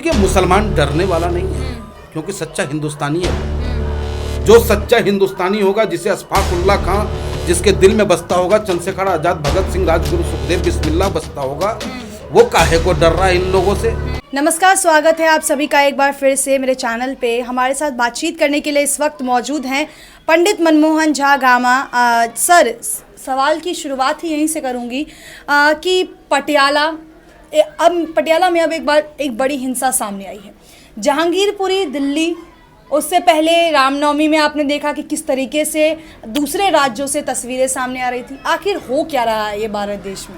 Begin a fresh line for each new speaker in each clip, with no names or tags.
देखिए, मुसलमान डरने वाला नहीं है, क्योंकि सच्चा हिंदुस्तानी है। जो सच्चा हिंदुस्तानी होगा, जिसे अशफाकुल्लाह खां जिसके दिल में बसता होगा, चंद्रशेखर आजाद, भगत सिंह, राजगुरु सुखदेव, बिस्मिल्लाह बसता होगा, वो काहे को डर रहा है इन लोगों से।
नमस्कार, स्वागत है आप सभी का एक बार फिर से मेरे चैनल पे। हमारे साथ बातचीत करने के लिए इस वक्त मौजूद हैं पंडित मनमोहन झा गामा। सर, सवाल की शुरुआत ही यहीं से करूंगी कि पटियाला में अब एक बड़ी हिंसा सामने आई है। जहांगीरपुरी दिल्ली, उससे पहले रामनवमी में आपने देखा कि किस तरीके से दूसरे राज्यों से तस्वीरें सामने आ रही थी। आखिर हो क्या रहा है ये भारत देश में?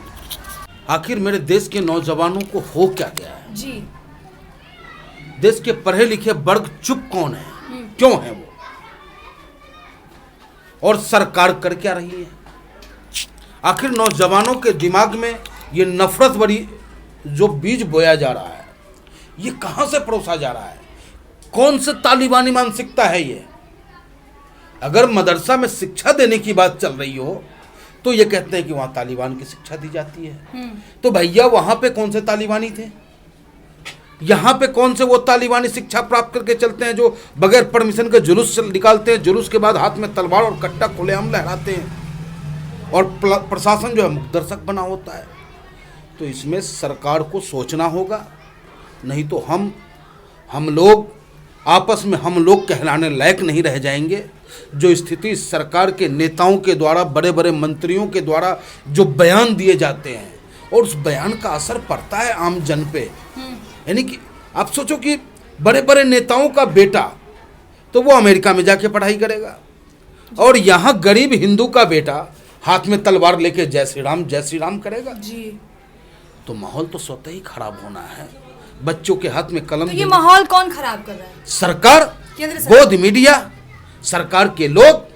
आखिर मेरे देश के नौजवानों को हो क्या गया है
जी?
देश के पढ़े लिखे वर्ग चुप कौन है, क्यों है वो, और सरकार कर क्या रही है? आखिर नौजवानों के दिमाग में ये नफरत भरी जो बीज बोया जा रहा है, ये कहां से परोसा जा रहा है? कौन से तालिबानी मानसिकता है ये? अगर मदरसा में शिक्षा देने की बात चल रही हो तो ये कहते हैं कि वहां तालिबान की शिक्षा दी जाती है। तो भैया, वहां पे कौन से तालिबानी थे? यहाँ पे कौन से वो तालिबानी शिक्षा प्राप्त करके चलते हैं जो बगैर परमिशन के जुलूस निकालते हैं, जुलूस के बाद हाथ में तलवार और कट्टा खुलेआम लहराते हैं, और प्रशासन जो है मुखदर्शक बना होता है। तो इसमें सरकार को सोचना होगा, नहीं तो हम लोग आपस में हम लोग कहलाने लायक नहीं रह जाएंगे। जो स्थिति सरकार के नेताओं के द्वारा, बड़े बड़े मंत्रियों के द्वारा जो बयान दिए जाते हैं, और उस बयान का असर पड़ता है आम जन पे। यानी कि आप सोचो कि बड़े बड़े नेताओं का बेटा तो वो अमेरिका में जाके पढ़ाई करेगा, और यहाँ गरीब हिंदू का बेटा हाथ में तलवार लेके जय श्री राम करेगा
जी।
तो माहौल तो स्वतः ही खराब होना है। बच्चों के हाथ में कलम,
तो ये माहौल कौन खराब कर रहा है?
सरकार, गोद मीडिया, सरकार के लोग।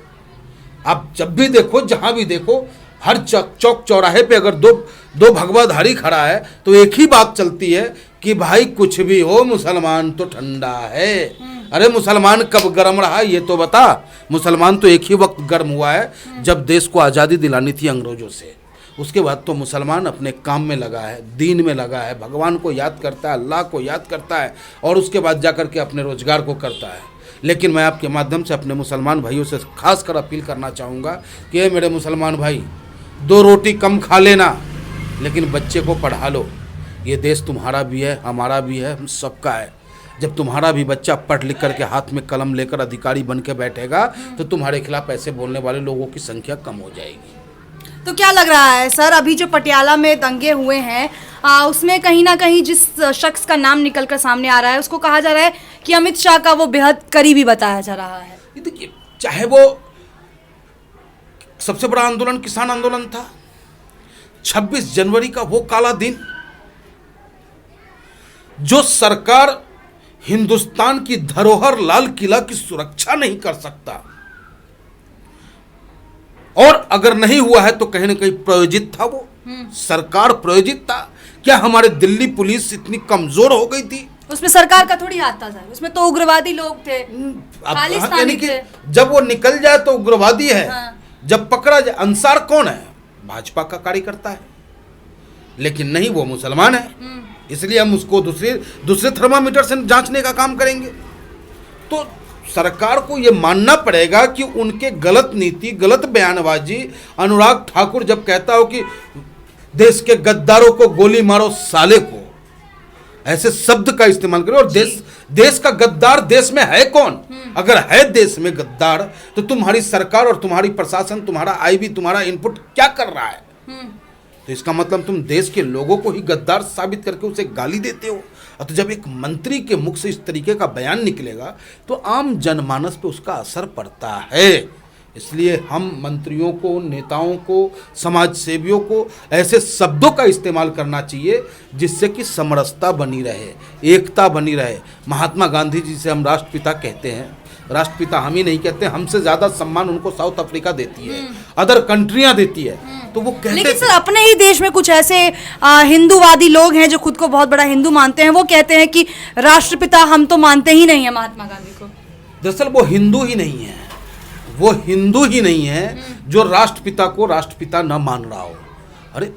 आप जब भी देखो, जहां भी देखो, हर चौक चौराहे पे अगर दो भगवाधारी खड़ा है तो एक ही बात चलती है कि भाई कुछ भी हो, मुसलमान तो ठंडा है। अरे मुसलमान कब गर्म रहा ये तो बता। मुसलमान तो एक ही वक्त गर्म हुआ है जब देश को आज़ादी दिलानी थी अंग्रेजों से। उसके बाद तो मुसलमान अपने काम में लगा है, दीन में लगा है, भगवान को याद करता है, अल्लाह को याद करता है, और उसके बाद जाकर के अपने रोजगार को करता है। लेकिन मैं आपके माध्यम से अपने मुसलमान भाइयों से खास कर अपील करना चाहूँगा कि ये मेरे मुसलमान भाई, 2 रोटी कम खा लेना, लेकिन बच्चे को पढ़ा लो। ये देश तुम्हारा भी है, हमारा भी है, हम सबका है। जब तुम्हारा भी बच्चा पढ़ लिख करके हाथ में कलम लेकर अधिकारी बन के बैठेगा तो तुम्हारे खिलाफ ऐसे बोलने वाले लोगों की संख्या कम हो जाएगी।
तो क्या लग रहा है सर, अभी जो पटियाला में दंगे हुए हैं, उसमें कहीं ना कहीं जिस शख्स का नाम निकल कर सामने आ रहा है, उसको कहा जा रहा है कि अमित शाह का वो बेहद करीबी बताया जा रहा है।
देखिए, चाहे वो सबसे बड़ा आंदोलन किसान आंदोलन था, 26 जनवरी का वो काला दिन, जो सरकार हिंदुस्तान की धरोहर लाल किला की सुरक्षा नहीं कर सकता, और अगर नहीं हुआ है तो कहीं ना कहीं प्रायोजित था। वो सरकार प्रायोजित था। क्या हमारे दिल्ली पुलिस इतनी कमजोर हो गई थी?
उसमें सरकार का थोड़ी हाथ था सर, उसमें तो उग्रवादी लोग थे, खालिस्तानी थे।
जब वो निकल जाए तो उग्रवादी है, जब पकड़ा जाए। अंसार कौन है? भाजपा का कार्यकर्ता है, लेकिन नहीं, वो मुसलमान है, इसलिए हम उसको दूसरे थर्मामीटर से जांचने का काम करेंगे। तो सरकार को ये मानना पड़ेगा कि उनके गलत नीति, गलत बयानबाजी, अनुराग ठाकुर जब कहता हो कि देश के गद्दारों को गोली मारो साले को, ऐसे शब्द का इस्तेमाल करो, और देश का गद्दार देश में है कौन? अगर है देश में गद्दार तो तुम्हारी सरकार और तुम्हारी प्रशासन, तुम्हारा आईबी, तुम्हारा इनपुट क्या कर रहा है? तो इसका मतलब तुम देश के लोगों को ही गद्दार साबित करके उसे गाली देते हो। तो जब एक मंत्री के मुख से इस तरीके का बयान निकलेगा तो आम जनमानस पे उसका असर पड़ता है। इसलिए हम मंत्रियों को, नेताओं को, समाज सेवियों को ऐसे शब्दों का इस्तेमाल करना चाहिए जिससे कि समरसता बनी रहे, एकता बनी रहे। महात्मा गांधी जी से हम राष्ट्रपिता कहते हैं, राष्ट्रपिता हम ही नहीं कहते, हमसे ज़्यादा सम्मान उनको साउथ अफ्रीका देती है, अदर कंट्रियाँ देती है। तो वो कहते,
लेकिन सर अपने ही देश में कुछ ऐसे हिंदूवादी लोग हैं जो खुद को बहुत बड़ा हिंदू मानते हैं, वो कहते हैं कि राष्ट्रपिता हम तो मानते ही नहीं है महात्मा गांधी को।
दरअसल वो हिंदू ही नहीं है, वो हिंदू ही नहीं है जो राष्ट्रपिता को राष्ट्रपिता न मान रहा हो। अरे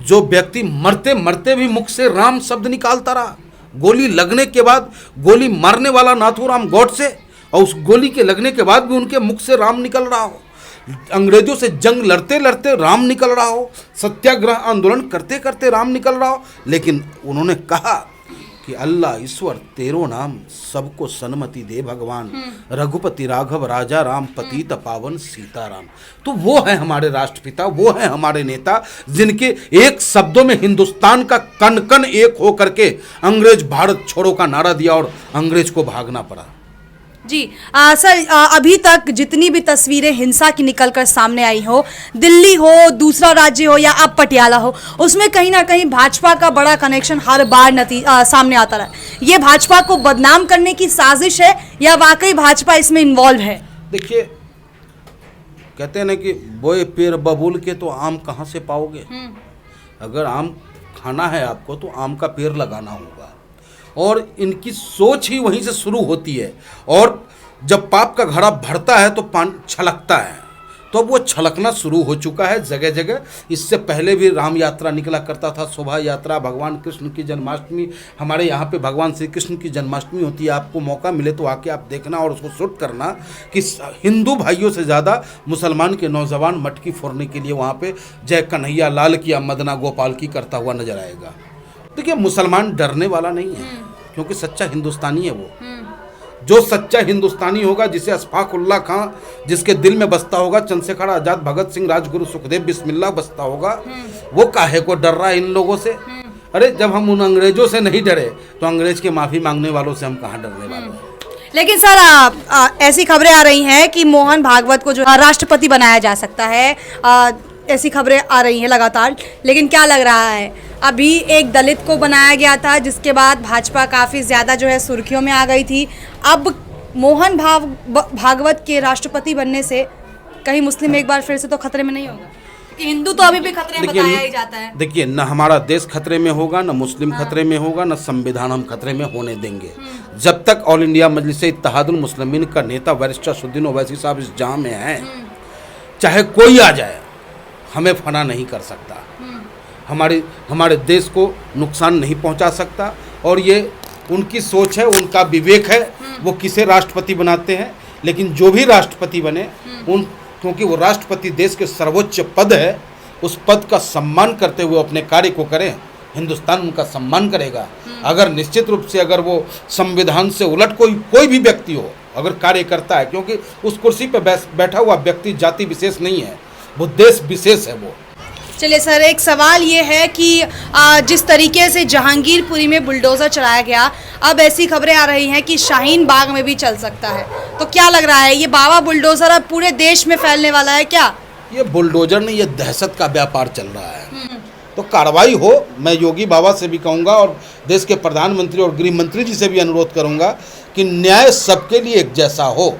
जो व्यक्ति मरते मरते भी मुख से राम शब्द निकालता रहा, गोली लगने के बाद, गोली मारने वाला नाथूराम गॉडसे, और उस गोली के लगने के बाद भी उनके मुख से राम निकल रहा हो, अंग्रेजों से जंग लड़ते लड़ते राम निकल रहा हो, सत्याग्रह आंदोलन करते करते राम निकल रहा हो, लेकिन उन्होंने कहा कि अल्लाह ईश्वर तेरो नाम, सबको सन्मति दे भगवान, रघुपति राघव राजा राम, पतित पावन सीताराम। तो वो है हमारे राष्ट्रपिता, वो है हमारे नेता, जिनके एक शब्दों में हिंदुस्तान का कण कण एक हो करके अंग्रेज भारत छोड़ो का नारा दिया और अंग्रेज को भागना पड़ा।
जी सर, अभी तक जितनी भी तस्वीरें हिंसा की निकलकर सामने आई हो, दिल्ली हो, दूसरा राज्य हो या अब पटियाला हो, उसमें कहीं ना कहीं भाजपा का बड़ा कनेक्शन हर बार सामने आता रहा। ये भाजपा को बदनाम करने की साजिश है या वाकई भाजपा इसमें इन्वॉल्व है?
देखिए, कहते हैं ना कि बोए पेड़ बबूल के तो आम कहाँ से पाओगे। अगर आम खाना है आपको तो आम का पेड़ लगाना होगा, और इनकी सोच ही वहीं से शुरू होती है। और जब पाप का घड़ा भरता है तो पानी छलकता है, तो अब वो छलकना शुरू हो चुका है जगह जगह। इससे पहले भी राम यात्रा निकला करता था, शोभा यात्रा, भगवान कृष्ण की जन्माष्टमी, हमारे यहाँ पे भगवान श्री कृष्ण की जन्माष्टमी होती है। आपको मौका मिले तो आके आप देखना और उसको शूट करना कि हिंदू भाइयों से ज़्यादा मुसलमान के नौजवान मटकी फोड़ने के लिए वहाँ पे जय कन्हैया लाल की या मदना गोपाल की करता हुआ नजर आएगा। देखिए, मुसलमान डरने वाला नहीं है, क्योंकि सच्चा हिंदुस्तानी है वो। जो सच्चा हिंदुस्तानी होगा, जिसे अशफाक उल्लाह खां जिसके दिल में बसता होगा, चंद्रशेखर आजाद, भगत सिंह, राजगुरु सुखदेव बिस्मिल्लाह बसता होगा, वो काहे को डर रहा है इन लोगों से। अरे जब हम उन अंग्रेजों से नहीं डरे तो अंग्रेज के माफी मांगने वालों से हम कहाँ डरने वाले हैं।
लेकिन सर, ऐसी खबरें आ रही हैं कि मोहन भागवत को जो राष्ट्रपति बनाया जा सकता है, ऐसी खबरें आ रही हैं लगातार। लेकिन क्या लग रहा है, अभी एक दलित को बनाया गया था, जिसके बाद भाजपा काफ़ी ज़्यादा जो है सुर्खियों में आ गई थी। अब मोहन भागवत के राष्ट्रपति बनने से कहीं मुस्लिम एक बार फिर से तो खतरे में नहीं होगा? क्योंकि हिंदू तो अभी भी खतरे में बताया ही जाता है।
देखिए, न हमारा देश खतरे में होगा, न मुस्लिम खतरे में होगा, न संविधान हम खतरे में होने देंगे। जब तक ऑल इंडिया मजलिस इत्तेहादुल मुस्लिमीन का नेता बैरिस्टर असदुद्दीन ओवैसी साहब इस जहां में हैं, चाहे कोई आ जाए, हमें फना नहीं कर सकता, हमारे देश को नुकसान नहीं पहुंचा सकता। और ये उनकी सोच है, उनका विवेक है, वो किसे राष्ट्रपति बनाते हैं। लेकिन जो भी राष्ट्रपति बने, क्योंकि वो राष्ट्रपति देश के सर्वोच्च पद है, उस पद का सम्मान करते हुए अपने कार्य को करें, हिंदुस्तान उनका सम्मान करेगा। अगर निश्चित रूप से अगर वो संविधान से उलट कोई भी व्यक्ति हो, अगर कार्य करता है, क्योंकि उस कुर्सी पर बैठा हुआ व्यक्ति जाति विशेष नहीं है, वो देश विशेष है वो।
चलिए सर, एक सवाल ये है कि जिस तरीके से जहांगीरपुरी में बुलडोज़र चलाया गया, अब ऐसी खबरें आ रही हैं कि शाहीन बाग में भी चल सकता है। तो क्या लग रहा है, ये बाबा बुलडोज़र अब पूरे देश में फैलने वाला है क्या?
ये बुलडोज़र नहीं, ये दहशत का व्यापार चल रहा है। तो कार्रवाई हो, मैं योगी बाबा से भी कहूँगा और देश के प्रधानमंत्री और गृह मंत्री जी से भी अनुरोध करूँगा कि न्याय सबके लिए एक जैसा हो।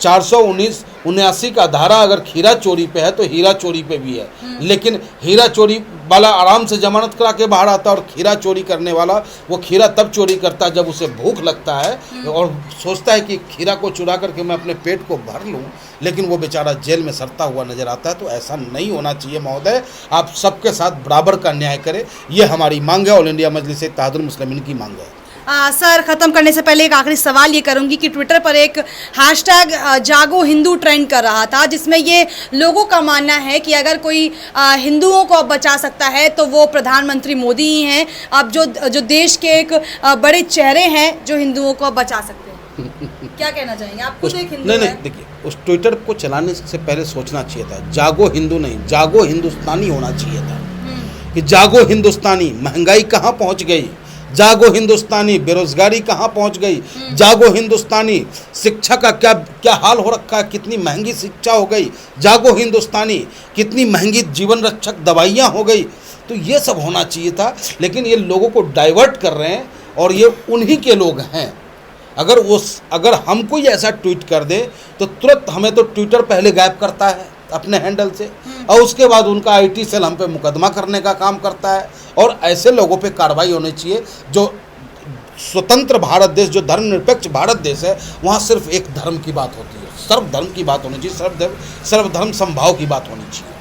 479 का धारा अगर खीरा चोरी पे है तो हीरा चोरी पे भी है, लेकिन हीरा चोरी वाला आराम से जमानत करा के बाहर आता है, और खीरा चोरी करने वाला वो खीरा तब चोरी करता है जब उसे भूख लगता है और सोचता है कि खीरा को चुरा करके मैं अपने पेट को भर लूं, लेकिन वो बेचारा जेल में सड़ता हुआ नजर आता है। तो ऐसा नहीं होना चाहिए महोदय, आप सबके साथ बराबर का न्याय करें, ये हमारी मांग है, ऑल इंडिया मजलिस इत्तेहादुल मुस्लिमीन की मांग है।
सर, ख़त्म करने से पहले एक आखिरी सवाल ये करूंगी कि ट्विटर पर एक हैशटैग जागो हिंदू ट्रेंड कर रहा था, जिसमें ये लोगों का मानना है कि अगर कोई हिंदुओं को अब बचा सकता है तो वो प्रधानमंत्री मोदी ही हैं। अब जो देश के एक बड़े चेहरे हैं जो हिंदुओं को बचा सकते हैं, क्या कहना चाहेंगे आप? खुद एक हिंदू
नहीं, देखिए, उस ट्विटर को चलाने से पहले सोचना चाहिए था, जागो हिंदू नहीं, जागो हिंदुस्तानी होना चाहिए था। कि जागो हिंदुस्तानी, महंगाई कहाँ पहुँच गई, जागो हिंदुस्तानी, बेरोजगारी कहाँ पहुँच गई, जागो हिंदुस्तानी, शिक्षा का क्या हाल हो रखा है, कितनी महंगी शिक्षा हो गई, जागो हिंदुस्तानी, कितनी महंगी जीवन रक्षक दवाइयाँ हो गई। तो ये सब होना चाहिए था, लेकिन ये लोगों को डाइवर्ट कर रहे हैं और ये उन्हीं के लोग हैं। अगर हम कोई ऐसा ट्वीट कर दे तो तुरंत हमें तो ट्विटर पहले गायब करता है अपने हैंडल से, और उसके बाद उनका आईटी सेल हम पे मुकदमा करने का काम करता है। और ऐसे लोगों पे कार्रवाई होनी चाहिए। जो स्वतंत्र भारत देश, जो धर्मनिरपेक्ष भारत देश है, वहाँ सिर्फ एक धर्म की बात होती है, सर्वधर्म की बात होनी चाहिए, सर्वधर्म समभाव की बात होनी चाहिए।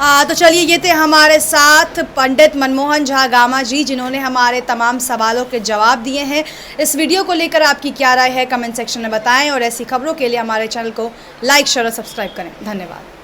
तो चलिए, ये थे हमारे साथ पंडित मनमोहन झा गामा जी, जिन्होंने हमारे तमाम सवालों के जवाब दिए हैं। इस वीडियो को लेकर आपकी क्या राय है, कमेंट सेक्शन में बताएं और ऐसी खबरों के लिए हमारे चैनल को लाइक शेयर और सब्सक्राइब करें। धन्यवाद।